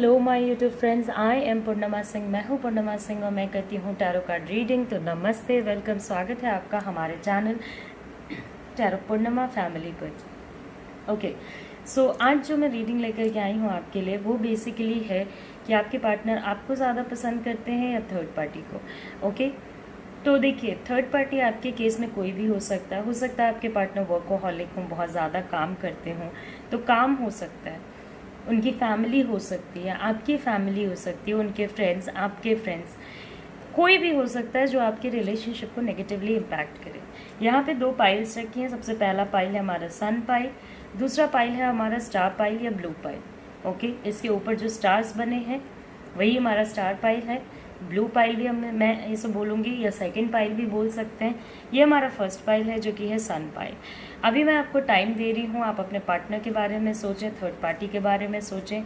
Hello my YouTube friends, I am Purnima Singh. मैं हूँ पूर्णिमा सिंह और मैं करती हूँ टैरो कार्ड रीडिंग। तो नमस्ते, वेलकम, स्वागत है आपका हमारे चैनल टैरो पूर्णिमा फैमिली पर। ओके, सो आज जो मैं रीडिंग लेकर के आई हूँ आपके लिए वो बेसिकली है कि आपके पार्टनर आपको ज़्यादा पसंद करते हैं या थर्ड पार्टी को। ओके, तो देखिए, थर्ड पार्टी आपके केस में कोई भी हो सकता है आपके पार्टनर वर्कोहॉलिक हों, बहुत ज़्यादा काम करते हों, तो काम हो सकता है। उनकी फैमिली हो सकती है, आपकी फैमिली हो सकती है, उनके फ्रेंड्स, आपके फ्रेंड्स, कोई भी हो सकता है जो आपके रिलेशनशिप को नेगेटिवली इम्पैक्ट करे। यहाँ पे दो पाइल्स रखी हैं। सबसे पहला पाइल है हमारा सन पाइल, दूसरा पाइल है हमारा स्टार पाइल या ब्लू पाइल। ओके, इसके ऊपर जो स्टार्स बने हैं वही हमारा स्टार पाइल है। ब्लू पाइल भी मैं इसे बोलूँगी या सेकंड पाइल भी बोल सकते हैं। ये हमारा फर्स्ट पाइल है जो कि है सन पाइल। अभी मैं आपको टाइम दे रही हूँ, आप अपने पार्टनर के बारे में सोचें, थर्ड पार्टी के बारे में सोचें,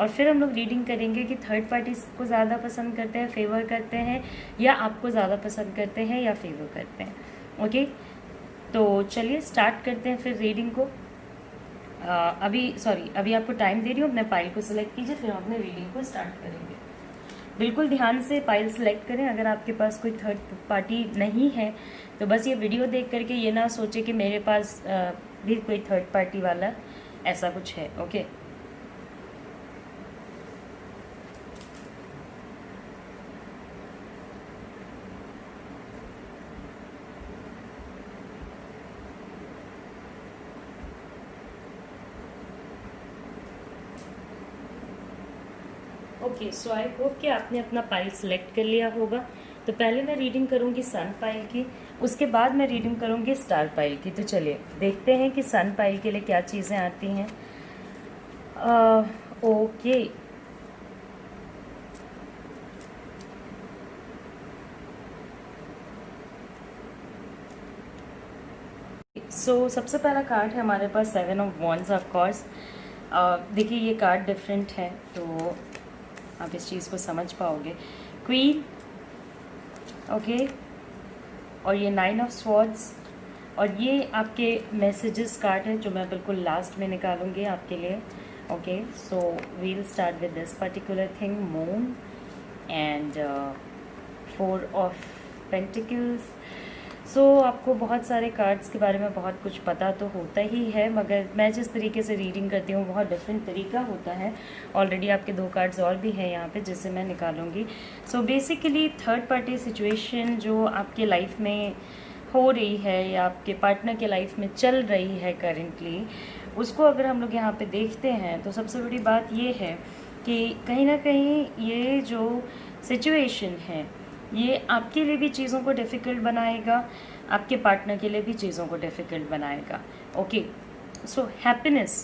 और फिर हम लोग रीडिंग करेंगे कि थर्ड पार्टी को ज़्यादा पसंद करते हैं, फेवर करते हैं, या आपको ज़्यादा पसंद करते हैं या फेवर करते हैं। ओके, तो चलिए स्टार्ट करते हैं फिर रीडिंग को। अभी आपको टाइम दे रही हूँ, अपने पाइल को सिलेक्ट कीजिए, फिर हम अपने रीडिंग को स्टार्ट करेंगे। बिल्कुल ध्यान से पाइल सेलेक्ट करें। अगर आपके पास कोई थर्ड पार्टी नहीं है तो बस ये वीडियो देख करके ये ना सोचे कि मेरे पास भी कोई थर्ड पार्टी वाला ऐसा कुछ है। Okay, okay, so I hope कि आपने अपना पाइल सेलेक्ट कर लिया होगा। तो पहले मैं रीडिंग करूंगी सन पाइल की, उसके बाद मैं रीडिंग करूंगी स्टार पाइल की। तो चलिए देखते हैं कि सन पाइल के लिए क्या चीज़ें आती हैं। ओके, सो सबसे पहला कार्ड है हमारे पास seven of wands. Of course देखिए, ये कार्ड डिफरेंट है तो आप इस चीज़ को समझ पाओगे। क्वीन, ओके, और ये नाइन ऑफ स्वॉर्ड्स, और ये आपके मैसेजेस कार्ड है जो मैं बिल्कुल लास्ट में निकालूंगी आपके लिए। Okay, so we'll start with this particular thing, moon and four of pentacles. So आपको बहुत सारे कार्ड्स के बारे में बहुत कुछ पता तो होता ही है, मगर मैं जिस तरीके से रीडिंग करती हूँ बहुत डिफरेंट तरीका होता है। ऑलरेडी आपके दो कार्ड्स और भी हैं यहाँ पे जिससे मैं निकालूंगी। So basically third party situation जो आपके लाइफ में हो रही है या आपके पार्टनर के लाइफ में चल रही है करेंटली, उसको अगर हम लोग यहाँ पे देखते हैं तो सबसे बड़ी बात ये है कि कहीं ना कहीं ये जो सिचुएशन है ये आपके लिए भी चीज़ों को डिफ़िकल्ट बनाएगा, आपके पार्टनर के लिए भी चीज़ों को डिफ़िकल्ट बनाएगा। ओके, सो हैप्पीनेस,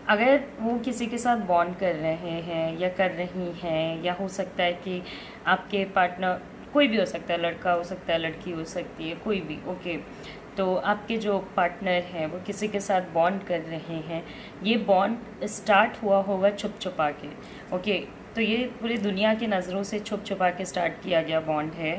अगर वो किसी के साथ बॉन्ड कर रहे हैं या कर रही हैं, या हो सकता है कि आपके पार्टनर कोई भी हो सकता है, लड़का हो सकता है, लड़की हो सकती है, कोई भी। ओके, तो आपके जो पार्टनर हैं वो किसी के साथ बॉन्ड कर रहे हैं, ये बॉन्ड स्टार्ट हुआ होगा छुप छुपा के। ओके, तो ये पूरी दुनिया की नज़रों से छुप छुपा के स्टार्ट किया गया बॉन्ड है।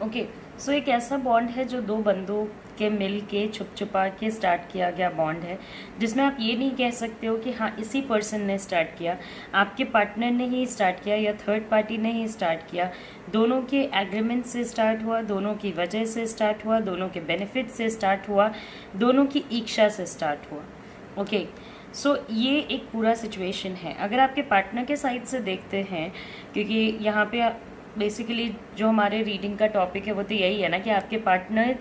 ओके, सो एक ऐसा बॉन्ड है जो दो बंदों के मिल के छुप छुपा के स्टार्ट किया गया बॉन्ड है, जिसमें आप ये नहीं कह सकते हो कि हाँ इसी पर्सन ने स्टार्ट किया, आपके पार्टनर ने ही स्टार्ट किया या थर्ड पार्टी ने ही स्टार्ट किया। दोनों के एग्रीमेंट से स्टार्ट हुआ, दोनों की वजह से स्टार्ट हुआ, दोनों के बेनिफिट से स्टार्ट हुआ, दोनों की इच्छा से स्टार्ट हुआ। ओके, सो ये एक पूरा सिचुएशन है। अगर आपके पार्टनर के साइड से देखते हैं, क्योंकि यहाँ पे बेसिकली जो हमारे रीडिंग का टॉपिक है वो तो यही है ना कि आपके पार्टनर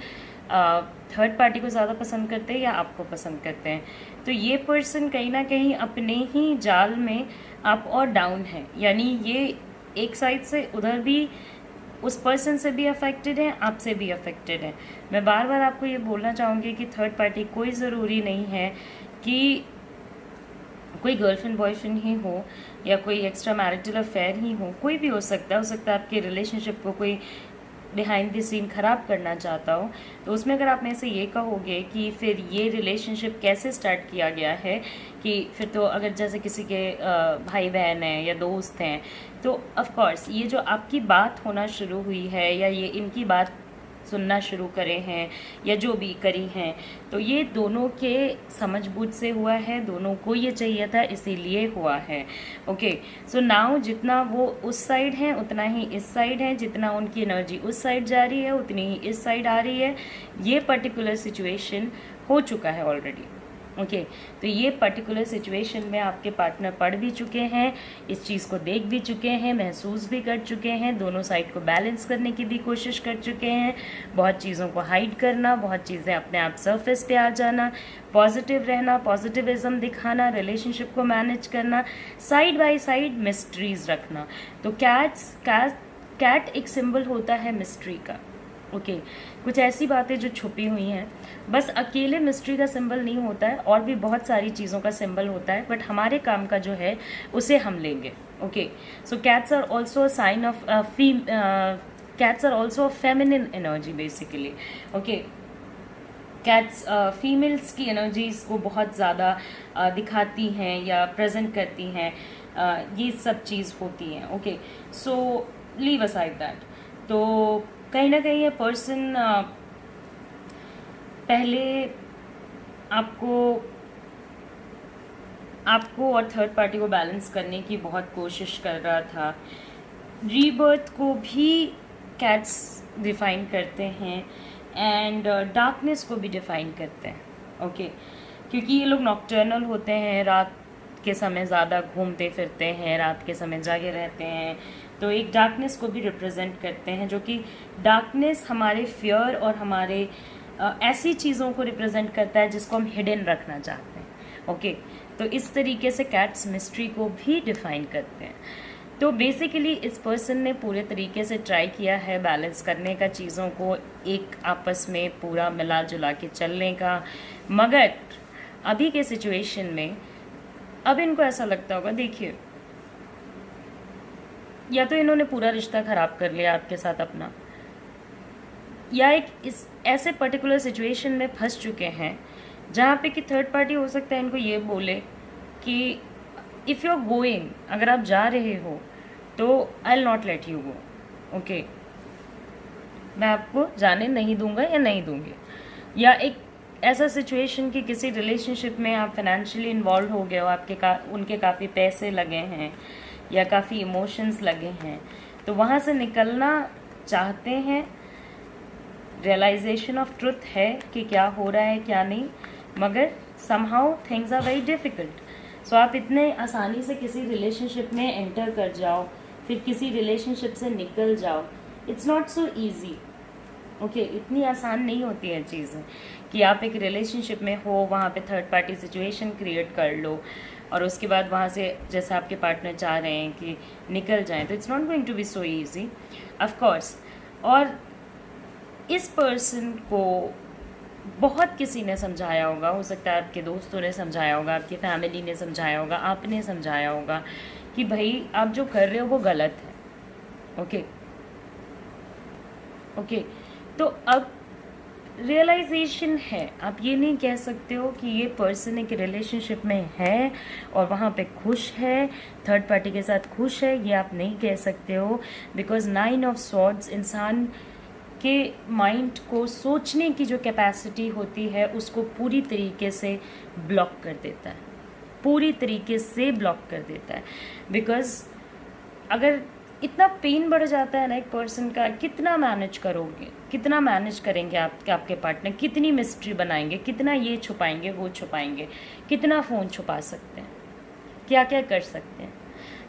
थर्ड पार्टी को ज़्यादा पसंद करते हैं या आपको पसंद करते हैं, तो ये पर्सन कहीं ना कहीं अपने ही जाल में अप और डाउन है। यानी ये एक साइड से उधर भी उस पर्सन से भी अफेक्टेड है, आपसे भी अफेक्टेड है। मैं बार बार आपको ये बोलना चाहूँगी कि थर्ड पार्टी कोई ज़रूरी नहीं है कि कोई गर्लफ्रेंड बॉयफ्रेंड ही हो या कोई एक्स्ट्रा मैरिटल अफेयर ही हो, कोई भी हो सकता है आपके रिलेशनशिप को कोई बिहाइंड द सीन ख़राब करना चाहता हो। तो उसमें अगर आप में से ये कहोगे कि फिर ये रिलेशनशिप कैसे स्टार्ट किया गया है, कि फिर तो अगर जैसे किसी के भाई बहन हैं या दोस्त हैं, तो ऑफ कोर्स ये जो आपकी बात होना शुरू हुई है या ये इनकी बात सुनना शुरू करे हैं या जो भी करी हैं, तो ये दोनों के समझबूझ से हुआ है, दोनों को ये चाहिए था इसीलिए हुआ है। ओके, सो नाउ जितना वो उस साइड हैं उतना ही इस साइड है, जितना उनकी एनर्जी उस साइड जा रही है उतनी ही इस साइड आ रही है। ये पर्टिकुलर सिचुएशन हो चुका है ऑलरेडी। ओके, तो ये पर्टिकुलर सिचुएशन में आपके पार्टनर पढ़ भी चुके हैं, इस चीज़ को देख भी चुके हैं, महसूस भी कर चुके हैं, दोनों साइड को बैलेंस करने की भी कोशिश कर चुके हैं, बहुत चीज़ों को हाइड करना, बहुत चीज़ें अपने आप सरफेस पे आ जाना, पॉजिटिव रहना, पॉजिटिविज्म दिखाना, रिलेशनशिप को मैनेज करना, साइड बाय साइड मिस्ट्रीज रखना। तो कैट एक सिंबल होता है मिस्ट्री का। ओके, कुछ ऐसी बातें जो छुपी हुई हैं, बस अकेले मिस्ट्री का सिंबल नहीं होता है, और भी बहुत सारी चीज़ों का सिंबल होता है, बट हमारे काम का जो है उसे हम लेंगे। Okay, so cats are also a sign of cats are also a feminine energy basically. Okay, cats females की एनर्जीज को बहुत ज़्यादा दिखाती हैं या प्रेजेंट करती हैं, ये सब चीज़ होती हैं। Okay, so leave aside that. तो कहीं ना कहीं ये पर्सन पहले आपको और थर्ड पार्टी को बैलेंस करने की बहुत कोशिश कर रहा था। रीबर्थ को भी कैट्स डिफाइन करते हैं एंड डार्कनेस को भी डिफाइन करते हैं। ओके, क्योंकि ये लोग नॉक्टर्नल होते हैं, रात के समय ज़्यादा घूमते फिरते हैं, रात के समय जागे रहते हैं, तो एक डार्कनेस को भी रिप्रेजेंट करते हैं, जो कि डार्कनेस हमारे फियर और हमारे ऐसी चीज़ों को रिप्रेजेंट करता है जिसको हम हिडन रखना चाहते हैं। ओके, तो इस तरीके से कैट्स मिस्ट्री को भी डिफाइन करते हैं। तो बेसिकली इस पर्सन ने पूरे तरीके से ट्राई किया है बैलेंस करने का, चीज़ों को एक आपस में पूरा मिला जुला के चलने का, मगर अभी के सिचुएशन में अब इनको ऐसा लगता होगा, देखिए, या तो इन्होंने पूरा रिश्ता ख़राब कर लिया आपके साथ अपना, या एक इस ऐसे पर्टिकुलर सिचुएशन में फंस चुके हैं जहाँ पे कि थर्ड पार्टी हो सकता है इनको ये बोले कि इफ़ यू आर गोइंग, अगर आप जा रहे हो तो I will not let you go. Okay, मैं आपको जाने नहीं दूंगा या नहीं दूंगी। या एक ऐसा सिचुएशन कि किसी रिलेशनशिप में आप फाइनेंशियली इन्वॉल्व हो गए हो, उनके काफ़ी पैसे लगे हैं या काफ़ी इमोशंस लगे हैं, तो वहाँ से निकलना चाहते हैं, रियलाइजेशन ऑफ ट्रुथ है कि क्या हो रहा है क्या नहीं, मगर somehow things are very difficult. So आप इतने आसानी से किसी रिलेशनशिप में एंटर कर जाओ, फिर किसी रिलेशनशिप से निकल जाओ, it's not so easy. Okay, इतनी आसान नहीं होती है चीज़ें कि आप एक रिलेशनशिप में हो, वहाँ पे थर्ड पार्टी सिचुएशन क्रिएट कर लो और उसके बाद वहाँ से जैसे आपके पार्टनर चाह रहे हैं कि निकल जाएं, तो it's not going to be so easy of course. और इस पर्सन को बहुत किसी ने समझाया होगा, हो सकता है आपके दोस्तों ने समझाया होगा, आपकी फैमिली ने समझाया होगा, आपने समझाया होगा कि भाई आप जो कर रहे हो वो गलत है। ओके ओके, तो अब रियलाइजेशन है, आप ये नहीं कह सकते हो कि ये पर्सन एक रिलेशनशिप में है और वहाँ पे खुश है, थर्ड पार्टी के साथ खुश है, ये आप नहीं कह सकते हो, बिकॉज 9 ऑफ स्वॉर्ड्स इंसान के माइंड को सोचने की जो कैपेसिटी होती है उसको पूरी तरीके से ब्लॉक कर देता है, पूरी तरीके से ब्लॉक कर देता है। बिकॉज अगर इतना पेन बढ़ जाता है ना एक पर्सन का, कितना मैनेज करोगे, कितना मैनेज करेंगे आपके पार्टनर, कितनी मिस्ट्री बनाएंगे, कितना ये छुपाएंगे वो छुपाएंगे, कितना फ़ोन छुपा सकते हैं, क्या क्या कर सकते हैं।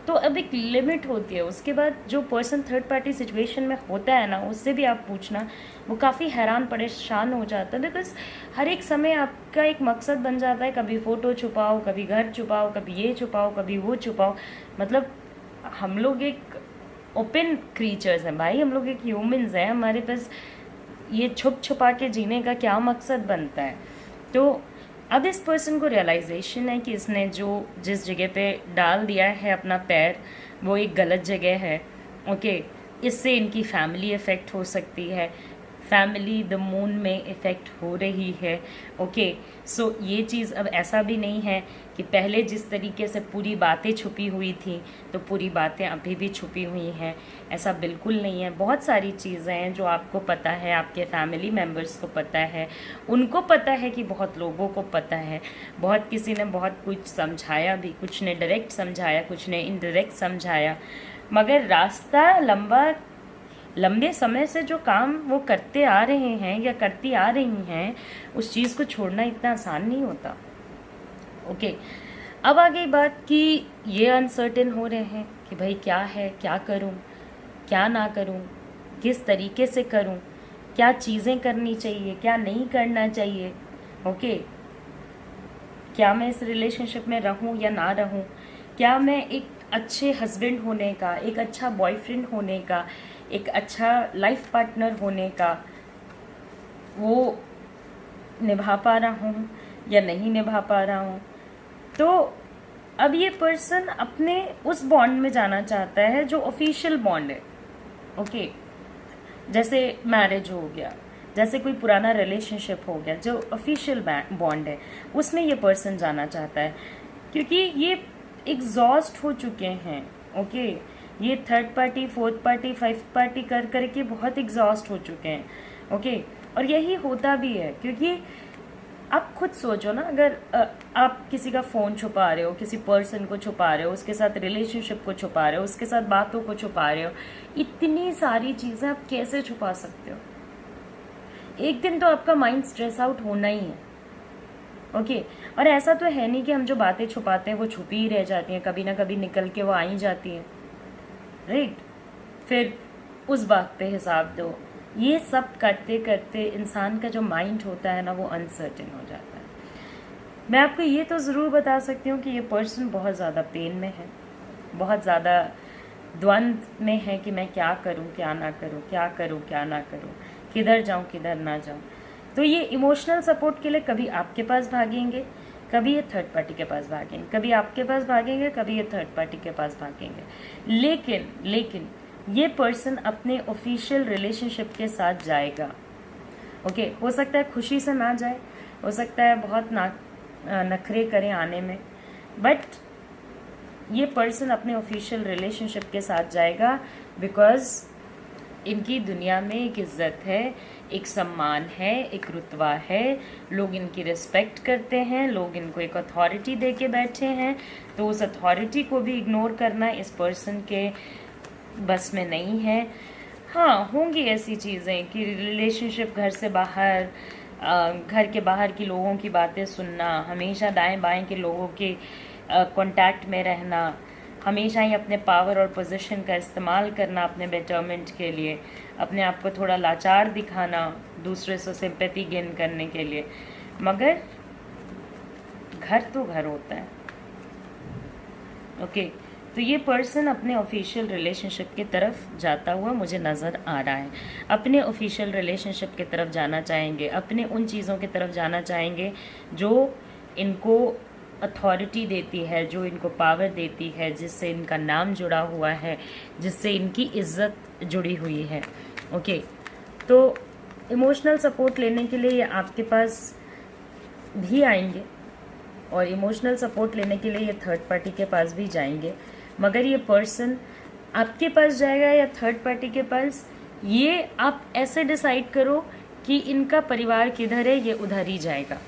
तो अब एक लिमिट होती है। उसके बाद जो पर्सन थर्ड पार्टी सिचुएशन में होता है ना, उससे भी आप पूछना, वो काफ़ी हैरान परेशान हो जाता है, बिकॉज हर एक समय आपका एक मकसद बन जाता है, कभी फ़ोटो छुपाओ, कभी घर छुपाओ, कभी ये छुपाओ, कभी वो छुपाओ। मतलब हम लोग एक ओपन क्रीचर्स हैं भाई, हम लोग एक ह्यूमंस हैं, हमारे पास ये छुप छुपा के जीने का क्या मकसद बनता है। तो अब इस पर्सन को रियलाइजेशन है कि इसने जिस जगह पे डाल दिया है अपना पैर वो एक गलत जगह है। ओके, इससे इनकी फैमिली इफ़ेक्ट हो सकती है, फैमिली द मून में इफ़ेक्ट हो रही है। ओके, सो ये चीज़ अब ऐसा भी नहीं है कि पहले जिस तरीके से पूरी बातें छुपी हुई थी तो पूरी बातें अभी भी छुपी हुई हैं, ऐसा बिल्कुल नहीं है। बहुत सारी चीज़ें हैं जो आपको पता है, आपके फैमिली मेम्बर्स को पता है, उनको पता है कि बहुत लोगों को पता है। बहुत किसी ने बहुत कुछ समझाया भी, कुछ ने डायरेक्ट समझाया, कुछ ने इनडायरेक्ट समझाया, मगर रास्ता लंबे समय से जो काम वो करते आ रहे हैं या करती आ रही हैं, उस चीज़ को छोड़ना इतना आसान नहीं होता। ओके, अब आ गई बात कि ये अनसर्टेन हो रहे हैं कि भाई क्या है, क्या करूं, क्या ना करूं, किस तरीके से करूं, क्या चीज़ें करनी चाहिए, क्या नहीं करना चाहिए। ओके, क्या मैं इस रिलेशनशिप में रहूं या ना रहूं, क्या मैं एक अच्छे हस्बैंड होने का, एक अच्छा बॉयफ्रेंड होने का, एक अच्छा लाइफ पार्टनर होने का वो निभा पा रहा हूँ या नहीं निभा पा रहा हूँ। तो अब ये पर्सन अपने उस बॉन्ड में जाना चाहता है जो ऑफिशियल बॉन्ड है। ओके, जैसे मैरिज हो गया, जैसे कोई पुराना रिलेशनशिप हो गया, जो ऑफिशियल बॉन्ड है, उसमें ये पर्सन जाना चाहता है, क्योंकि ये एग्जॉस्ट हो चुके हैं। ओके, ये third party, fourth party, fifth party कर करके बहुत एग्जॉस्ट हो चुके हैं। ओके, और यही होता भी है, क्योंकि आप खुद सोचो ना, अगर आप किसी का फ़ोन छुपा रहे हो, किसी पर्सन को छुपा रहे हो, उसके साथ रिलेशनशिप को छुपा रहे हो, उसके साथ बातों को छुपा रहे हो, इतनी सारी चीज़ें आप कैसे छुपा सकते हो? एक दिन तो आपका माइंड स्ट्रेस आउट होना ही है। ओके, और ऐसा तो है नहीं कि हम जो बातें छुपाते हैं वो छुपी ही रह जाती हैं, कभी ना कभी निकल के वो आ ही जाती हैं, राइट? फिर उस बात पे हिसाब दो। ये सब करते करते इंसान का जो माइंड होता है ना, वो अनसर्टेन हो जाता है। मैं आपको ये तो ज़रूर बता सकती हूँ कि ये पर्सन बहुत ज़्यादा पेन में है, बहुत ज़्यादा द्वंद्व में है कि मैं क्या करूँ, क्या ना करूँ, क्या करूँ, क्या ना करूँ, किधर जाऊँ, किधर ना जाऊँ। तो ये इमोशनल सपोर्ट के लिए कभी आपके पास भागेंगे, कभी ये थर्ड पार्टी के पास भागेंगे, कभी आपके पास भागेंगे, कभी ये थर्ड पार्टी के पास भागेंगे। लेकिन ये पर्सन अपने ऑफिशियल रिलेशनशिप के साथ जाएगा। ओके, हो सकता है खुशी से ना जाए, हो सकता है बहुत नखरे करें आने में, बट ये पर्सन अपने ऑफिशियल रिलेशनशिप के साथ जाएगा, बिकॉज इनकी दुनिया में एक इज्जत है, एक सम्मान है, एक रुतबा है, लोग इनकी रिस्पेक्ट करते हैं, लोग इनको एक अथॉरिटी दे के बैठे हैं। तो उस अथॉरिटी को भी इग्नोर करना इस पर्सन के बस में नहीं है। हाँ, होंगी ऐसी चीज़ें कि रिलेशनशिप घर से बाहर, घर के बाहर की लोगों की बातें सुनना, हमेशा दाएं बाएं के लोगों के कांटेक्ट में रहना, हमेशा ही अपने पावर और पोजीशन का इस्तेमाल करना अपने बेटरमेंट के लिए, अपने आप को थोड़ा लाचार दिखाना दूसरे से सिंपैथी गेन करने के लिए। मगर घर तो घर होता है। ओके, तो ये पर्सन अपने ऑफिशियल रिलेशनशिप की तरफ जाता हुआ मुझे नज़र आ रहा है। अपने ऑफिशियल रिलेशनशिप की तरफ जाना चाहेंगे, अपने उन चीज़ों की तरफ जाना चाहेंगे जो इनको अथॉरिटी देती है, जो इनको पावर देती है, जिससे इनका नाम जुड़ा हुआ है, जिससे इनकी इज्जत जुड़ी हुई है। ओके, तो इमोशनल सपोर्ट लेने के लिए ये आपके पास भी आएंगे और इमोशनल सपोर्ट लेने के लिए ये थर्ड पार्टी के पास भी जाएंगे। मगर ये पर्सन आपके पास जाएगा या थर्ड पार्टी के पास, ये आप ऐसे डिसाइड करो कि इनका परिवार किधर है, ये उधर ही जाएगा।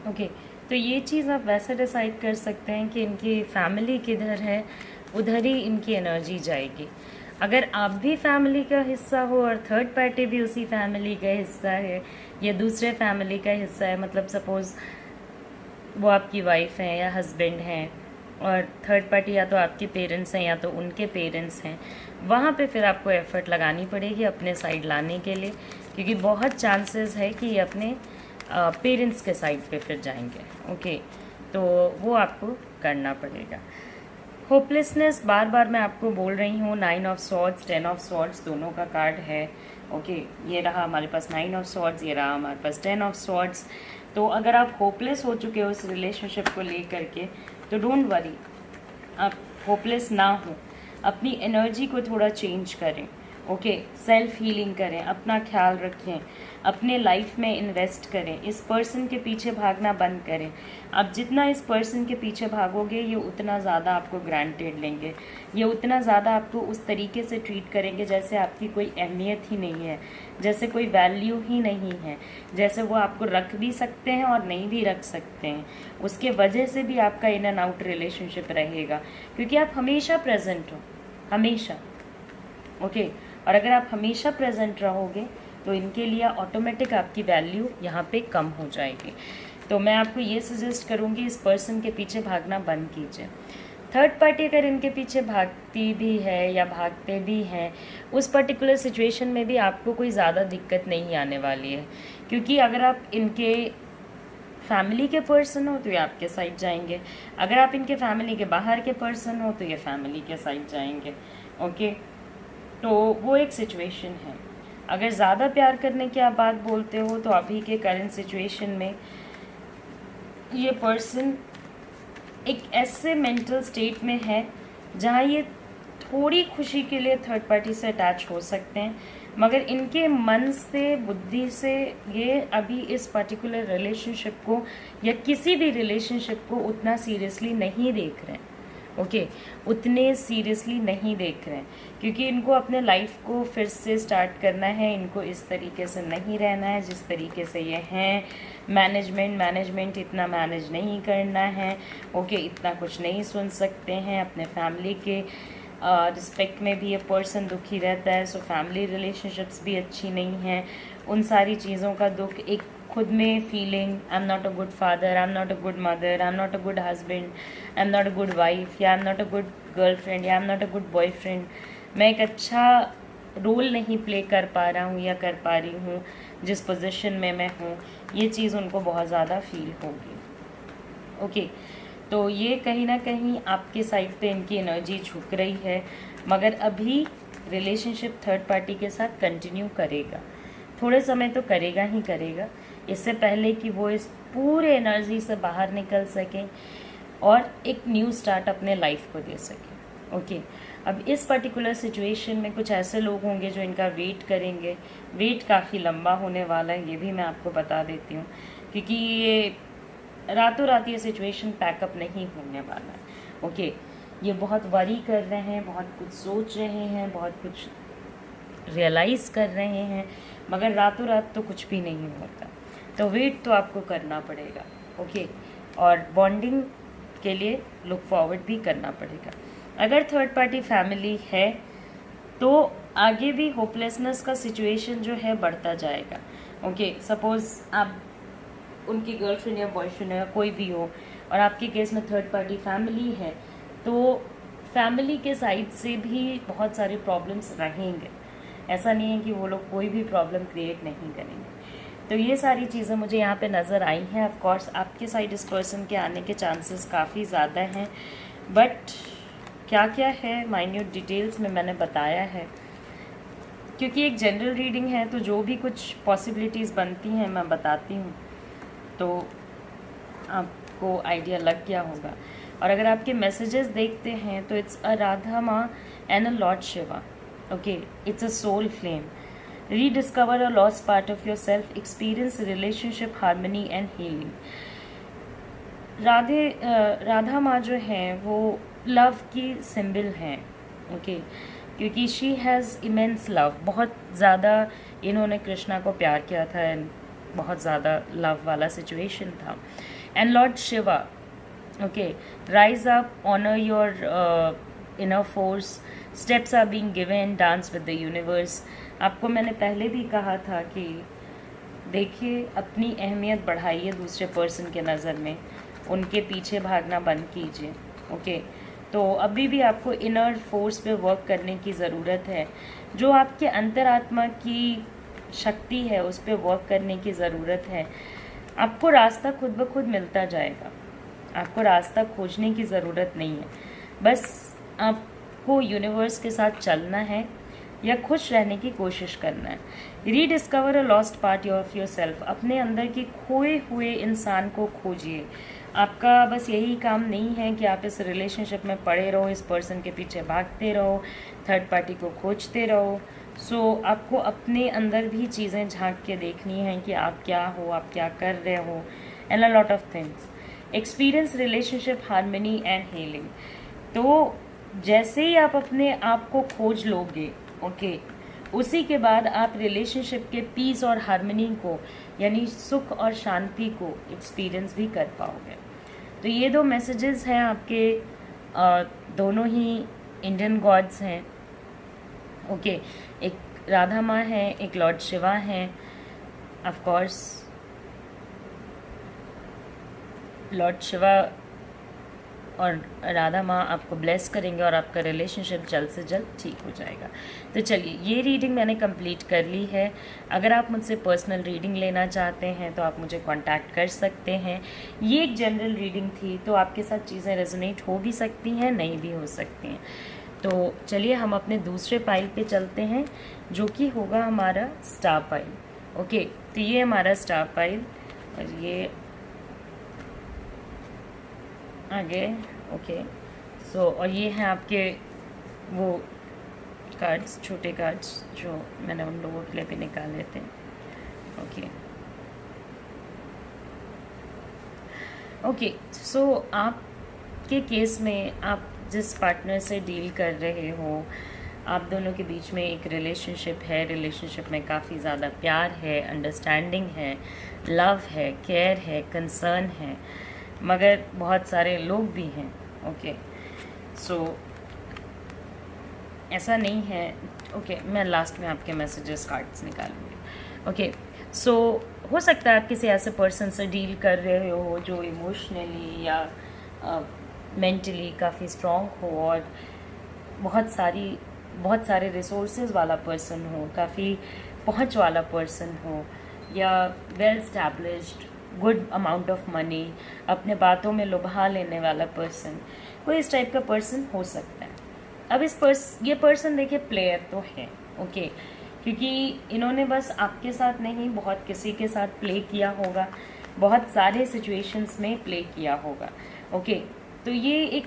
ओके, तो ये चीज़ आप वैसे डिसाइड कर सकते हैं कि इनकी फैमिली किधर है, उधर ही इनकी एनर्जी जाएगी। अगर आप भी फैमिली का हिस्सा हो और थर्ड पार्टी भी उसी फैमिली का हिस्सा है या दूसरे फैमिली का हिस्सा है, मतलब सपोज़ वो आपकी वाइफ हैं या हस्बैंड हैं और थर्ड पार्टी या तो आपके पेरेंट्स हैं या तो उनके पेरेंट्स हैं, वहाँ पे फिर आपको एफ़र्ट लगानी पड़ेगी अपने साइड लाने के लिए, क्योंकि बहुत चांसेस है कि ये अपने पेरेंट्स के साइड पे फिर जाएंगे। ओके, तो वो आपको करना पड़ेगा। होपलेसनेस बार बार मैं आपको बोल रही हूँ, 9 ऑफ सॉर्ड्स, 10 ऑफ सॉर्ड्स दोनों का कार्ड है। ओके, ये रहा हमारे पास 9 ऑफ सॉर्ड्स, ये रहा हमारे पास 10 ऑफ सॉर्ड्स। तो अगर आप होपलेस हो चुके हो इस रिलेशनशिप को लेकर के, तो डोंट वरी, आप होपलेस ना हो, अपनी एनर्जी को थोड़ा चेंज करें। ओके, सेल्फ हीलिंग करें, अपना ख्याल रखें, अपने लाइफ में इन्वेस्ट करें, इस पर्सन के पीछे भागना बंद करें। आप जितना इस पर्सन के पीछे भागोगे ये उतना ज़्यादा आपको ग्रांटेड लेंगे, ये उतना ज़्यादा आपको उस तरीके से ट्रीट करेंगे जैसे आपकी कोई अहमियत ही नहीं है, जैसे कोई वैल्यू ही नहीं है, जैसे वो आपको रख भी सकते हैं और नहीं भी रख सकते हैं। उसके वजह से भी आपका इन एंड आउट रिलेशनशिप रहेगा, क्योंकि आप हमेशा प्रेजेंट हो, हमेशा। ओके, और अगर आप हमेशा प्रेजेंट रहोगे तो इनके लिए ऑटोमेटिक आपकी वैल्यू यहाँ पे कम हो जाएगी। तो मैं आपको ये सजेस्ट करूँगी इस पर्सन के पीछे भागना बंद कीजिए। थर्ड पार्टी अगर इनके पीछे भागती भी है या भागते भी हैं, उस पर्टिकुलर सिचुएशन में भी आपको कोई ज़्यादा दिक्कत नहीं आने वाली है, क्योंकि अगर आप इनके फैमिली के पर्सन हो तो ये आपके साइड जाएंगे, अगर आप इनके फैमिली के बाहर के पर्सन हो तो ये फैमिली के साइड जाएंगे। ओके, तो वो एक सिचुएशन है। अगर ज़्यादा प्यार करने की आप बात बोलते हो तो अभी के करंट सिचुएशन में ये पर्सन एक ऐसे मेंटल स्टेट में है जहाँ ये थोड़ी खुशी के लिए थर्ड पार्टी से अटैच हो सकते हैं, मगर इनके मन से, बुद्धि से ये अभी इस पर्टिकुलर रिलेशनशिप को या किसी भी रिलेशनशिप को उतना सीरियसली नहीं देख रहे हैं। ओके, उतने सीरियसली नहीं देख रहे हैं, क्योंकि इनको अपने लाइफ को फिर से स्टार्ट करना है। इनको इस तरीके से नहीं रहना है जिस तरीके से ये हैं। मैनेजमेंट इतना मैनेज नहीं करना है। ओके, इतना कुछ नहीं सुन सकते हैं। अपने फैमिली के रिस्पेक्ट में भी ये पर्सन दुखी रहता है। सो फैमिली रिलेशनशिप्स भी अच्छी नहीं हैं। उन सारी चीज़ों का दुख, एक खुद में feeling, I am not a good father, I am not a good mother, I am not a good husband, I am not a good wife, या I am not a good girlfriend, या I am not a good boyfriend, मैं एक अच्छा role नहीं play कर पा रहा हूँ या कर पा रही हूँ जिस पोजीशन में मैं हूँ। ये चीज़ उनको बहुत ज़्यादा फील होगी। ओके, तो ये कहीं ना कहीं आपके साइड पे इनकी एनर्जी झुक रही है, मगर अभी रिलेशनशिप थर्ड पार्टी के साथ कंटिन्यू करेगा, थोड़े समय तो करेगा ही करेगा, इससे पहले कि वो इस पूरे एनर्जी से बाहर निकल सकें और एक न्यू स्टार्ट अपने लाइफ को दे सकें। ओके, अब इस पर्टिकुलर सिचुएशन में कुछ ऐसे लोग होंगे जो इनका वेट करेंगे। वेट काफ़ी लंबा होने वाला है, ये भी मैं आपको बता देती हूँ, क्योंकि ये रातों रात ये सिचुएशन पैकअप नहीं होने वाला है। ओके, ये बहुत वरी कर रहे हैं, बहुत कुछ सोच रहे हैं, बहुत कुछ रियलाइज़ कर रहे हैं, मगर रातों रात तो कुछ भी नहीं होता। तो वेट तो आपको करना पड़ेगा। ओके, और बॉन्डिंग के लिए लुक फॉरवर्ड भी करना पड़ेगा। अगर थर्ड पार्टी फैमिली है तो आगे भी होपलेसनेस का सिचुएशन जो है बढ़ता जाएगा। ओके, सपोज़ आप उनकी गर्लफ्रेंड या बॉयफ्रेंड या कोई भी हो और आपके केस में थर्ड पार्टी फैमिली है, तो फैमिली के साइड से भी बहुत सारे प्रॉब्लम्स रहेंगे। ऐसा नहीं है कि वो लोग कोई भी प्रॉब्लम क्रिएट नहीं करेंगे। तो ये सारी चीज़ें मुझे यहाँ पे नज़र आई हैं। ऑफ कोर्स आपके साइड इस पर्सन के आने के चांसेस काफ़ी ज़्यादा हैं, बट क्या क्या है माइन्यूट डिटेल्स में मैंने बताया है, क्योंकि एक जनरल रीडिंग है तो जो भी कुछ पॉसिबिलिटीज़ बनती हैं मैं बताती हूँ, तो आपको आइडिया लग गया होगा। और अगर आपके मैसेजेस देखते हैं तो इट्स अ राधा माँ and a lord Shiva. Okay, it's a soul flame. Rediscover a lost part of yourself, experience relationship harmony and healing. Radha माँ जो हैं वो लव की सिंबल हैं। ओके, क्योंकि शी हैज़ इमेंस लव, बहुत ज़्यादा इन्होंने कृष्णा को प्यार किया था एंड बहुत ज़्यादा लव वाला सिचुएशन था। And lord Shiva, okay, rise up, honour your inner force, steps are being given, dance with the universe. आपको मैंने पहले भी कहा था कि देखिए, अपनी अहमियत बढ़ाइए दूसरे पर्सन के नज़र में, उनके पीछे भागना बंद कीजिए। ओके, तो अभी भी आपको इनर फोर्स पे वर्क करने की ज़रूरत है। जो आपके अंतरात्मा की शक्ति है उस पर वर्क करने की ज़रूरत है। आपको रास्ता खुद ब खुद मिलता जाएगा, आपको रास्ता खोजने की ज़रूरत नहीं है। बस आपको यूनिवर्स के साथ चलना है या खुश रहने की कोशिश करना है। Rediscover a lost part of your self, अपने अंदर के खोए हुए इंसान को खोजिए। आपका बस यही काम नहीं है कि आप इस रिलेशनशिप में पड़े रहो, इस पर्सन के पीछे भागते रहो, थर्ड पार्टी को खोजते रहो। आपको अपने अंदर भी चीज़ें झांक के देखनी हैं कि आप क्या हो, आप क्या कर रहे हो, and a lot of things. Experience relationship harmony and healing. तो जैसे ही आप अपने आप को खोज लोगे, ओके, उसी के बाद आप रिलेशनशिप के पीस और हार्मनी को, यानी सुख और शांति को एक्सपीरियंस भी कर पाओगे। तो ये 2 मैसेजेस हैं आपके, दोनों ही इंडियन गॉड्स हैं, ओके। एक राधा माँ है, एक लॉर्ड शिवा हैं। ऑफ कोर्स लॉर्ड शिवा और राधा माँ आपको ब्लेस करेंगे और आपका रिलेशनशिप जल्द से जल्द ठीक हो जाएगा। तो चलिए, ये रीडिंग मैंने कंप्लीट कर ली है। अगर आप मुझसे पर्सनल रीडिंग लेना चाहते हैं तो आप मुझे कांटेक्ट कर सकते हैं। ये एक जनरल रीडिंग थी, तो आपके साथ चीज़ें रेजोनेट हो भी सकती हैं, नहीं भी हो सकती हैं। तो चलिए हम अपने दूसरे पाइल पे चलते हैं, जो कि होगा हमारा स्टार पाइल, ओके। तो ये हमारा स्टार पाइल और ये आगे, ओके। और ये हैं आपके वो कार्ड्स, छोटे कार्ड्स जो मैंने उन लोगों के लिए भी निकाले थे, ओके। आपके केस में आप जिस पार्टनर से डील कर रहे हो, आप दोनों के बीच में एक रिलेशनशिप है। रिलेशनशिप में काफ़ी ज़्यादा प्यार है, अंडरस्टैंडिंग है, लव है, केयर है, कंसर्न है, मगर बहुत सारे लोग भी हैं, ओके। ऐसा नहीं है, ओके। मैं लास्ट में आपके मैसेजेस कार्ड्स निकालूंगी, ओके। हो सकता है आप किसी ऐसे पर्सन से डील कर रहे हो जो इमोशनली या मेंटली काफ़ी स्ट्रॉन्ग हो और बहुत सारे रिसोर्सेज वाला पर्सन हो, काफ़ी पहुंच वाला पर्सन हो, या well established, good amount of money, अपने बातों में लुभा लेने वाला पर्सन, कोई इस टाइप का पर्सन हो सकता है। अब ये पर्सन देखिए प्लेयर तो है, ओके, क्योंकि इन्होंने बस आपके साथ नहीं बहुत किसी के साथ प्ले किया होगा, बहुत सारे सिचुएशंस में प्ले किया होगा, ओके। तो ये एक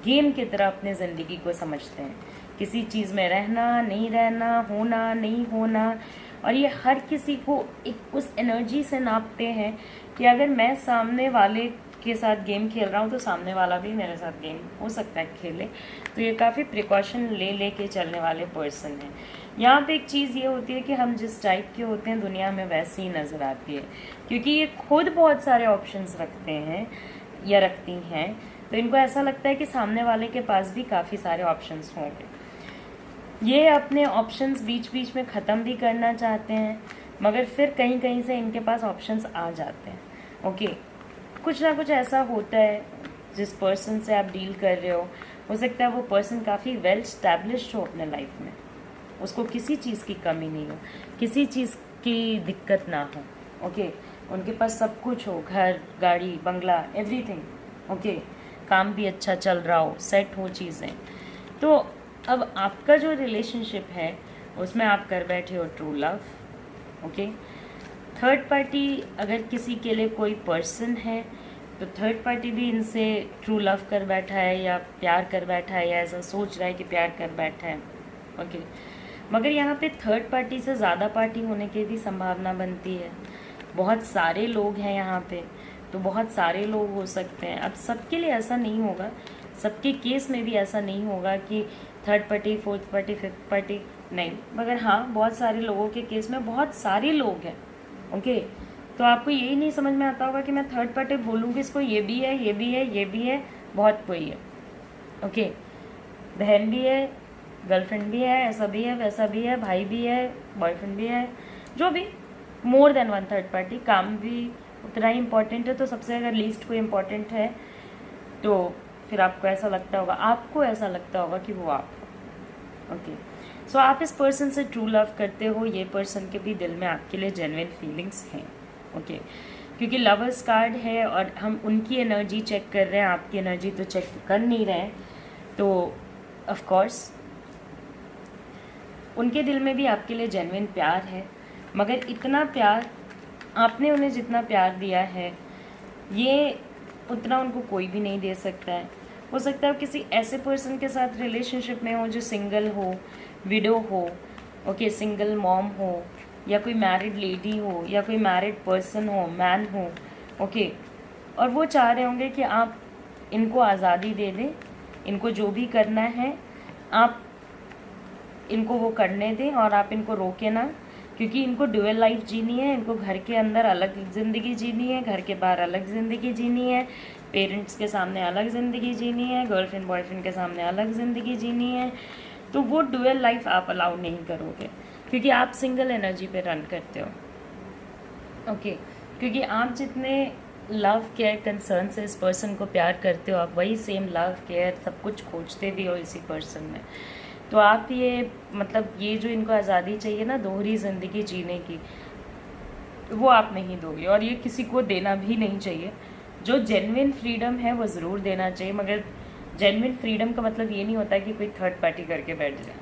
गेम की तरह अपने ज़िंदगी को समझते हैं, किसी चीज़ में रहना, नहीं रहना, होना, नहीं होना, और ये हर किसी को एक उस एनर्जी से नापते हैं कि अगर मैं सामने वाले के साथ गेम खेल रहा हूँ तो सामने वाला भी मेरे साथ गेम हो सकता है खेले। तो ये काफ़ी प्रिकॉशन ले के चलने वाले पर्सन हैं। यहाँ पे एक चीज़ ये होती है कि हम जिस टाइप के होते हैं दुनिया में वैसी ही नज़र आती है, क्योंकि ये खुद बहुत सारे ऑप्शंस रखते हैं या रखती हैं, तो इनको ऐसा लगता है कि सामने वाले के पास भी काफ़ी सारे ऑप्शंस होंगे। ये अपने ऑप्शंस बीच बीच में ख़त्म भी करना चाहते हैं, मगर फिर कहीं कहीं से इनके पास ऑप्शंस आ जाते हैं, ओके। कुछ ना कुछ ऐसा होता है जिस पर्सन से आप डील कर रहे हो सकता है वो पर्सन काफ़ी वेल स्टैब्लिश्ड हो अपने लाइफ में, उसको किसी चीज़ की कमी नहीं हो, किसी चीज़ की दिक्कत ना हो, ओके। उनके पास सब कुछ हो, घर, गाड़ी, बंगला, एवरीथिंग, ओके। काम भी अच्छा चल रहा हो, सेट हो चीज़ें। तो अब आपका जो रिलेशनशिप है उसमें आप कर बैठे हो true love, okay. Third party अगर किसी के लिए कोई पर्सन है तो थर्ड पार्टी भी इनसे ट्रू लव कर बैठा है या प्यार कर बैठा है या ऐसा सोच रहा है कि प्यार कर बैठा है, ओके। मगर यहाँ पे थर्ड पार्टी से ज़्यादा पार्टी होने की भी संभावना बनती है। बहुत सारे लोग हैं यहाँ पे, तो बहुत सारे लोग हो सकते हैं। अब सबके लिए ऐसा नहीं होगा, सबके केस में भी ऐसा नहीं होगा कि third party, fourth party, fifth party, नहीं। मगर हाँ, बहुत सारे लोगों के केस में बहुत सारे लोग हैं, ओके। तो आपको यही नहीं समझ में आता होगा कि मैं थर्ड पार्टी बोलूँगी इसको, ये भी है, ये भी है, ये भी है, बहुत कोई है, ओके। बहन भी है, गर्लफ्रेंड भी है, ऐसा भी है, वैसा भी है, भाई भी है, बॉयफ्रेंड भी है, जो भी, more than one third party. काम भी उतना ही इम्पोर्टेंट है, तो सबसे अगर लीस्ट कोई इम्पोर्टेंट है तो फिर आपको ऐसा लगता होगा कि वो आप हो, ओके। सो आप इस पर्सन से ट्रू लव करते हो, ये पर्सन के भी दिल में आपके लिए जेन्युइन फीलिंग्स हैं, ओके। क्योंकि लवर्स कार्ड है और हम उनकी एनर्जी चेक कर रहे हैं, आपकी एनर्जी तो चेक कर नहीं रहे हैं, तो ऑफ कोर्स उनके दिल में भी आपके लिए जेन्युइन प्यार है। मगर इतना प्यार, आपने उन्हें जितना प्यार दिया है ये उतना उनको कोई भी नहीं दे सकता है। हो सकता है किसी ऐसे पर्सन के साथ रिलेशनशिप में हो जो सिंगल हो, विडो हो, ओके, सिंगल मॉम हो या कोई मैरिड लेडी हो या कोई मैरिड पर्सन हो, मैन हो, ओके, और वो चाह रहे होंगे कि आप इनको आज़ादी दे दें, इनको जो भी करना है आप इनको वो करने दें और आप इनको रोके ना, क्योंकि इनको ड्यूअल लाइफ जीनी है, इनको घर के अंदर अलग ज़िंदगी जीनी है, घर के बाहर अलग ज़िंदगी जीनी है, पेरेंट्स के सामने अलग ज़िंदगी जीनी है, गर्लफ्रेंड बॉयफ्रेंड के सामने अलग ज़िंदगी जीनी है। तो वो ड्यूअल लाइफ आप अलाउ नहीं करोगे, क्योंकि आप सिंगल एनर्जी पे रन करते हो, ओके, क्योंकि आप जितने लव केयर कंसर्न से इस पर्सन को प्यार करते हो, आप वही सेम लव केयर सब कुछ खोजते भी हो इसी पर्सन में। तो आप ये मतलब ये जो इनको आज़ादी चाहिए ना दोहरी ज़िंदगी जीने की, वो आप नहीं दोगे, और ये किसी को देना भी नहीं चाहिए। जो जेन्युइन फ्रीडम है वो ज़रूर देना चाहिए, मगर जेन्युइन फ्रीडम का मतलब ये नहीं होता कि कोई थर्ड पार्टी करके बैठ जाए,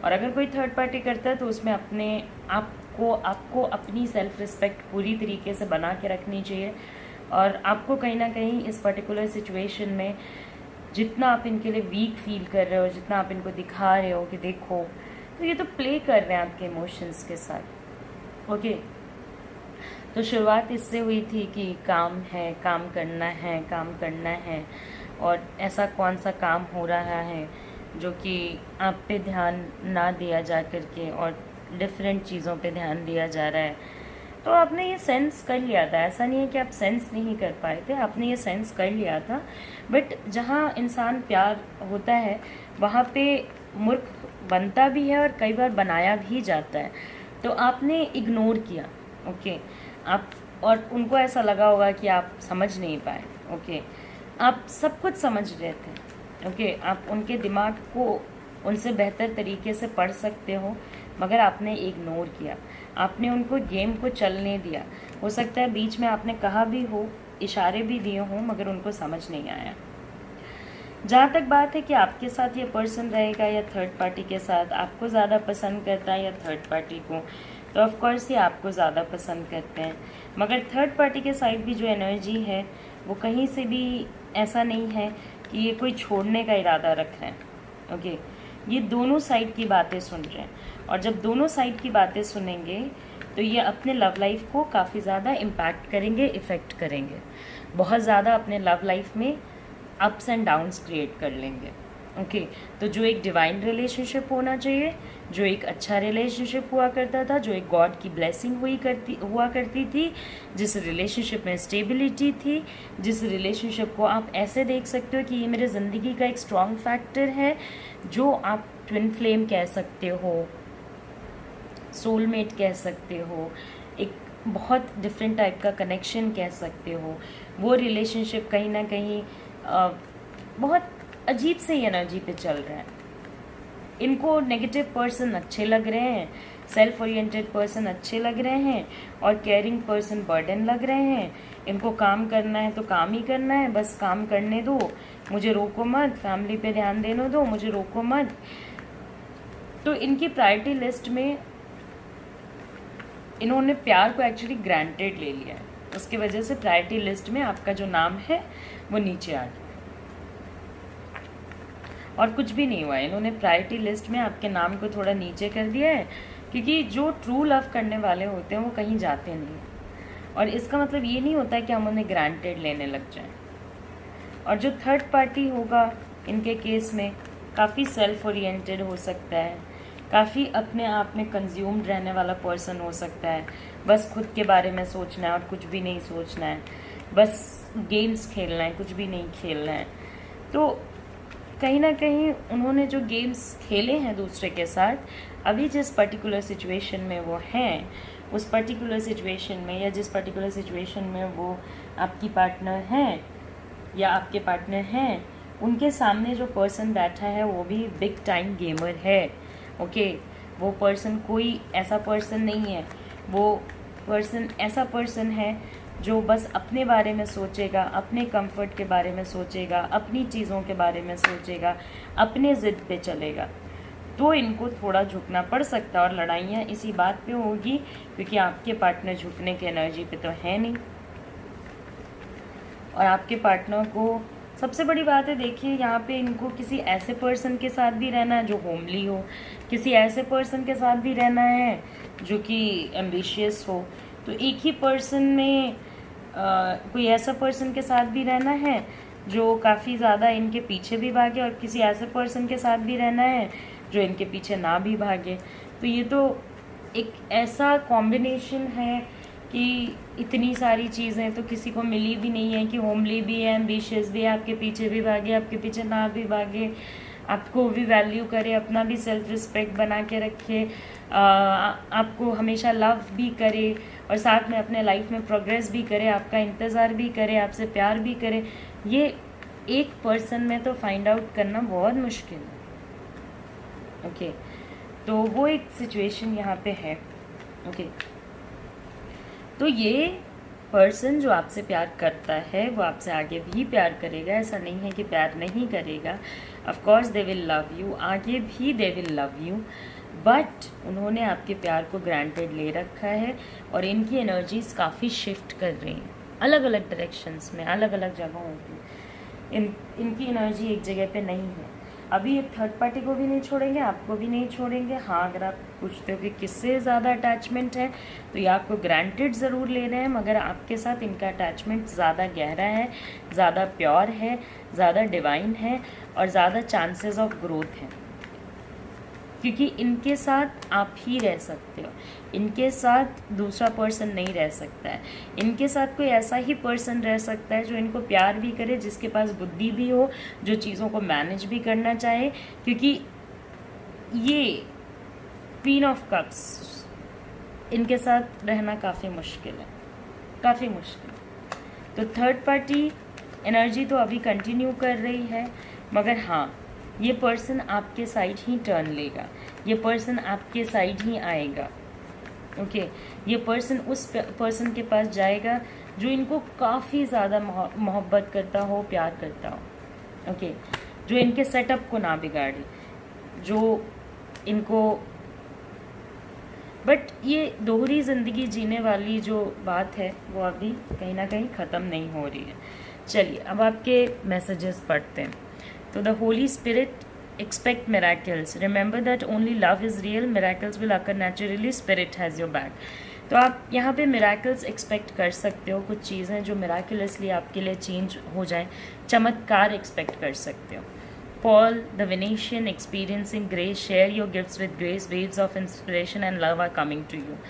और अगर कोई थर्ड पार्टी करता है तो उसमें अपने आपको अपनी सेल्फ रिस्पेक्ट पूरी तरीके से बना के रखनी चाहिए, और आपको कहीं ना कहीं इस पर्टिकुलर सिचुएशन में जितना आप इनके लिए वीक फील कर रहे हो, जितना आप इनको दिखा रहे हो कि देखो, तो ये तो प्ले कर रहे हैं आपके इमोशंस के साथ, ओके। तो शुरुआत इससे हुई थी कि काम है, काम करना है, काम करना है, और ऐसा कौन सा काम हो रहा है जो कि आप पे ध्यान ना दिया जा करके और डिफरेंट चीज़ों पे ध्यान दिया जा रहा है। तो आपने ये सेंस कर लिया था, ऐसा नहीं है कि आप सेंस नहीं कर पाए थे, आपने ये सेंस कर लिया था। बट जहाँ इंसान प्यार होता है वहाँ पे मूर्ख बनता भी है और कई बार बनाया भी जाता है, तो आपने इग्नोर किया, ओके। आप और उनको ऐसा लगा होगा कि आप समझ नहीं पाए, ओके। आप सब कुछ समझ रहे थे, ओके, आप उनके दिमाग को उनसे बेहतर तरीके से पढ़ सकते हो, मगर आपने इग्नोर किया, आपने उनको गेम को चलने दिया। हो सकता है बीच में आपने कहा भी हो, इशारे भी दिए हों, मगर उनको समझ नहीं आया। जहाँ तक बात है कि आपके साथ ये पर्सन रहेगा या थर्ड पार्टी के साथ, आपको ज़्यादा पसंद करता है या थर्ड पार्टी को, तो ऑफ कोर्स ये आपको ज़्यादा पसंद करते हैं। मगर थर्ड पार्टी के साइड भी जो एनर्जी है वो कहीं से भी ऐसा नहीं है कि ये कोई छोड़ने का इरादा रख रहे हैं, ओके। ये दोनों साइड की बातें सुन रहे हैं, और जब दोनों साइड की बातें सुनेंगे तो ये अपने लव लाइफ को काफ़ी ज़्यादा इम्पैक्ट करेंगे, इफ़ेक्ट करेंगे, बहुत ज़्यादा अपने लव लाइफ में अप्स एंड डाउन्स क्रिएट कर लेंगे, ओके। तो जो एक डिवाइन रिलेशनशिप होना चाहिए, जो एक अच्छा रिलेशनशिप हुआ करता था, जो एक गॉड की ब्लेसिंग हुआ करती थी, जिस रिलेशनशिप में स्टेबिलिटी थी, जिस रिलेशनशिप को आप ऐसे देख सकते हो कि ये मेरे ज़िंदगी का एक स्ट्रॉन्ग फैक्टर है, जो आप ट्विन फ्लेम कह सकते हो, सोलमेट कह सकते हो, एक बहुत डिफरेंट टाइप का कनेक्शन कह सकते हो, वो रिलेशनशिप कहीं ना कहीं बहुत अजीब से एनर्जी पे चल रहा है। इनको नेगेटिव पर्सन अच्छे लग रहे हैं, सेल्फ ओरिएंटेड पर्सन अच्छे लग रहे हैं, और केयरिंग पर्सन बर्डन लग रहे हैं। इनको काम करना है तो काम ही करना है, बस काम करने दो, मुझे रोको मत, फैमिली पे ध्यान देने दो, मुझे रोको मत। तो इनकी प्रायोरिटी लिस्ट में इन्होंने प्यार को एक्चुअली ग्रांटेड ले लिया है, उसकी वजह से प्रायोरिटी लिस्ट में आपका जो नाम है वो नीचे आ गया, और कुछ भी नहीं हुआ। इन्होंने प्रायोरिटी लिस्ट में आपके नाम को थोड़ा नीचे कर दिया है, क्योंकि जो ट्रू लव करने वाले होते हैं वो कहीं जाते नहीं, और इसका मतलब ये नहीं होता है कि हम उन्हें ग्रांटेड लेने लग जाएं। और जो थर्ड पार्टी होगा इनके केस में काफ़ी सेल्फ ओरिएंटेड हो सकता है, काफ़ी अपने आप में कंज्यूम्ड रहने वाला पर्सन हो सकता है, बस खुद के बारे में सोचना है और कुछ भी नहीं सोचना है, बस गेम्स खेलना है, कुछ भी नहीं खेलना है। तो कहीं ना कहीं उन्होंने जो गेम्स खेले हैं दूसरे के साथ, अभी जिस पर्टिकुलर सिचुएशन में वो हैं, उस पर्टिकुलर सिचुएशन में या जिस पर्टिकुलर सिचुएशन में वो आपकी पार्टनर हैं या आपके पार्टनर हैं, उनके सामने जो पर्सन बैठा है वो भी बिग टाइम गेमर है, ओके। वो पर्सन कोई ऐसा पर्सन नहीं है, वो पर्सन ऐसा पर्सन है जो बस अपने बारे में सोचेगा, अपने कंफर्ट के बारे में सोचेगा, अपनी चीज़ों के बारे में सोचेगा, अपने ज़िद पे चलेगा। तो इनको थोड़ा झुकना पड़ सकता है, और लड़ाइयाँ इसी बात पे होगी क्योंकि आपके पार्टनर झुकने की एनर्जी पे तो है नहीं, और आपके पार्टनर को सबसे बड़ी बात है, देखिए यहाँ पे इनको किसी ऐसे पर्सन के साथ भी रहना है जो होमली हो, किसी ऐसे पर्सन के साथ भी रहना है जो कि एम्बिशियस हो। तो एक ही पर्सन में कोई ऐसा पर्सन के साथ भी रहना है जो काफ़ी ज़्यादा इनके पीछे भी भागे, और किसी ऐसे पर्सन के साथ भी रहना है जो इनके पीछे ना भी भागे। तो ये तो एक ऐसा कॉम्बिनेशन है कि इतनी सारी चीज़ें तो किसी को मिली भी नहीं है, कि होमली भी है, एम्बिशियस भी है, आपके पीछे भी भागे, आपके पीछे ना भी भागे, आपको भी वैल्यू करे, अपना भी सेल्फ रिस्पेक्ट बना के रखे, आपको हमेशा लव भी करे, और साथ में अपने लाइफ में प्रोग्रेस भी करे, आपका इंतज़ार भी करे, आपसे प्यार भी करे। ये एक पर्सन में तो फाइंड आउट करना बहुत मुश्किल है। ओके, तो वो एक सिचुएशन यहाँ पे है। ओके, तो ये पर्सन जो आपसे प्यार करता है वो आपसे आगे भी प्यार करेगा, ऐसा नहीं है कि प्यार नहीं करेगा। Of course they will love you, आगे भी they will love you, but उन्होंने आपके प्यार को ग्रांटेड ले रखा है, और इनकी एनर्जीज काफ़ी शिफ्ट कर रही हैं अलग अलग डायरेक्शंस में, अलग अलग जगहों पे। इनकी एनर्जी एक जगह पे नहीं है। अभी ये थर्ड पार्टी को भी नहीं छोड़ेंगे, आपको भी नहीं छोड़ेंगे। हाँ, अगर आप पूछते हो कि किससे ज़्यादा अटैचमेंट है, तो ये आपको ग्रांटेड ज़रूर ले रहे हैं, मगर आपके साथ इनका अटैचमेंट ज़्यादा गहरा है, ज़्यादा प्योर है, ज़्यादा डिवाइन है, और ज़्यादा चांसेस ऑफ ग्रोथ हैं, क्योंकि इनके साथ आप ही रह सकते हो, इनके साथ दूसरा पर्सन नहीं रह सकता है। इनके साथ कोई ऐसा ही पर्सन रह सकता है जो इनको प्यार भी करे, जिसके पास बुद्धि भी हो, जो चीज़ों को मैनेज भी करना चाहे, क्योंकि ये क्वीन ऑफ कप्स, इनके साथ रहना काफ़ी मुश्किल है, काफ़ी मुश्किल। तो थर्ड पार्टी एनर्जी तो अभी कंटिन्यू कर रही है, मगर हाँ, ये पर्सन आपके साइड ही टर्न लेगा, ये पर्सन आपके साइड ही आएगा। ओके, ये पर्सन उस पर्सन के पास जाएगा जो इनको काफ़ी ज़्यादा मोहब्बत करता हो, प्यार करता हो। ओके, जो इनके सेटअप को ना बिगाड़े, जो इनको, बट ये दोहरी ज़िंदगी जीने वाली जो बात है वो अभी कहीं ना कहीं ख़त्म नहीं हो रही है। चलिए अब आपके मैसेजेस पढ़ते हैं। तो the Holy Spirit expect miracles. Remember that only love is real. Miracles will occur naturally. Spirit has your back. तो आप यहाँ पे miracles expect कर सकते हो, कुछ चीज़ें जो miraculously आपके लिए चेंज हो जाएं, चमत्कार expect कर सकते हो। Paul the Venetian experiencing grace, share your gifts with grace. Waves of inspiration and love are coming to you.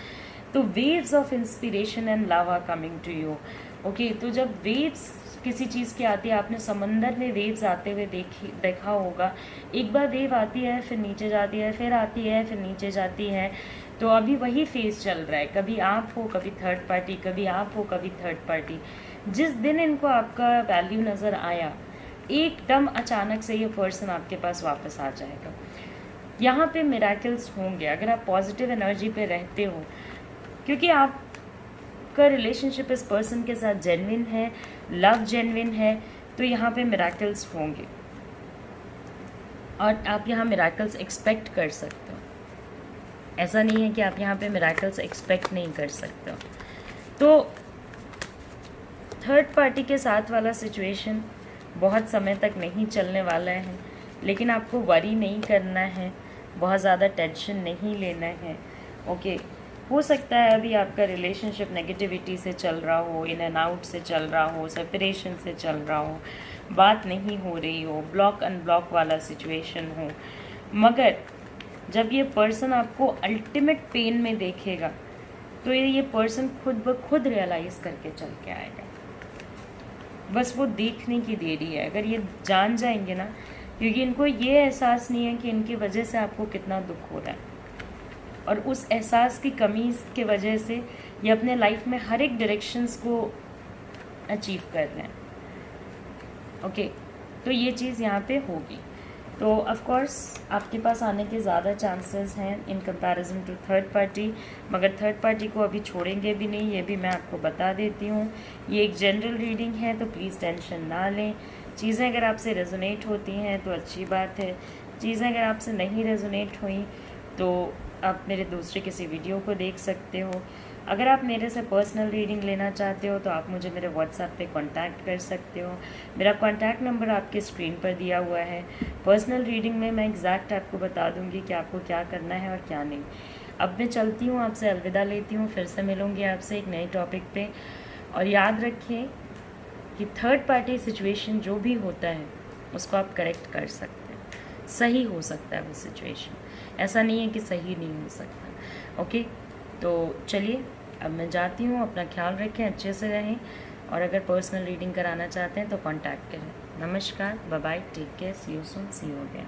तो waves of inspiration and love are coming to you. Okay, तो जब waves किसी चीज़ की आती है, आपने समंदर में वेव्स आते हुए देखा होगा। एक बार वेव आती है, फिर नीचे जाती है, फिर आती है, फिर नीचे जाती है। तो अभी वही फेज चल रहा है, कभी आप हो, कभी थर्ड पार्टी, कभी आप हो, कभी थर्ड पार्टी। जिस दिन इनको आपका वैल्यू नज़र आया, एकदम अचानक से ये पर्सन आपके पास वापस आ जाएगा। यहाँ पे मिरेकल्स होंगे अगर आप पॉजिटिव एनर्जी पे रहते हो, क्योंकि आप का रिलेशनशिप इस पर्सन के साथ जेन्युइन है, लव जेन्युइन है, तो यहाँ पे मिरेकल्स होंगे, और आप यहाँ मिरेकल्स एक्सपेक्ट कर सकते हो। ऐसा नहीं है कि आप यहाँ पे मिरेकल्स एक्सपेक्ट नहीं कर सकते हो। तो थर्ड पार्टी के साथ वाला सिचुएशन बहुत समय तक नहीं चलने वाला है, लेकिन आपको वरी नहीं करना है, बहुत ज़्यादा टेंशन नहीं लेना है। ओके, हो सकता है अभी आपका रिलेशनशिप नेगेटिविटी से चल रहा हो, इन एंड आउट से चल रहा हो, सेपरेशन से चल रहा हो, बात नहीं हो रही हो, ब्लॉक अनब्लॉक वाला सिचुएशन हो, मगर जब ये पर्सन आपको अल्टीमेट पेन में देखेगा तो ये पर्सन खुद ब खुद रियलाइज़ करके चल के आएगा। बस वो देखने की देरी है। अगर ये जान जाएंगे ना, क्योंकि इनको ये एहसास नहीं है कि इनकी वजह से आपको कितना दुख हो रहा है, और उस एहसास की कमी के वजह से ये अपने लाइफ में हर एक डायरेक्शंस को अचीव कर रहे हैं। ओके, तो ये चीज़ यहाँ पे होगी। तो ऑफ कोर्स आपके पास आने के ज़्यादा चांसेस हैं in comparison to third party, मगर थर्ड पार्टी को अभी छोड़ेंगे भी नहीं, ये भी मैं आपको बता देती हूँ। ये एक जनरल रीडिंग है, तो प्लीज़ टेंशन ना लें। चीज़ें अगर आपसे रेजोनेट होती हैं तो अच्छी बात है, चीज़ें अगर आपसे नहीं रेजोनेट हुई तो आप मेरे दूसरे किसी वीडियो को देख सकते हो। अगर आप मेरे से पर्सनल रीडिंग लेना चाहते हो तो आप मुझे मेरे व्हाट्सएप पे कांटेक्ट कर सकते हो। मेरा कांटेक्ट नंबर आपके स्क्रीन पर दिया हुआ है। पर्सनल रीडिंग में मैं एग्जैक्ट आपको बता दूंगी कि आपको क्या करना है और क्या नहीं। अब मैं चलती हूँ, आपसे अलविदा लेती हूँ, फिर से मिलूँगी आपसे एक नए टॉपिक पे। और याद रखिए कि थर्ड पार्टी सिचुएशन जो भी होता है उसको आप करेक्ट कर सकते हैं, सही हो सकता है वो सिचुएशन, ऐसा नहीं है कि सही नहीं हो सकता। ओके, तो चलिए अब मैं जाती हूँ, अपना ख्याल रखें, अच्छे से रहें, और अगर पर्सनल रीडिंग कराना चाहते हैं तो कांटेक्ट करें। नमस्कार, bye bye, take care, see you soon, see you again.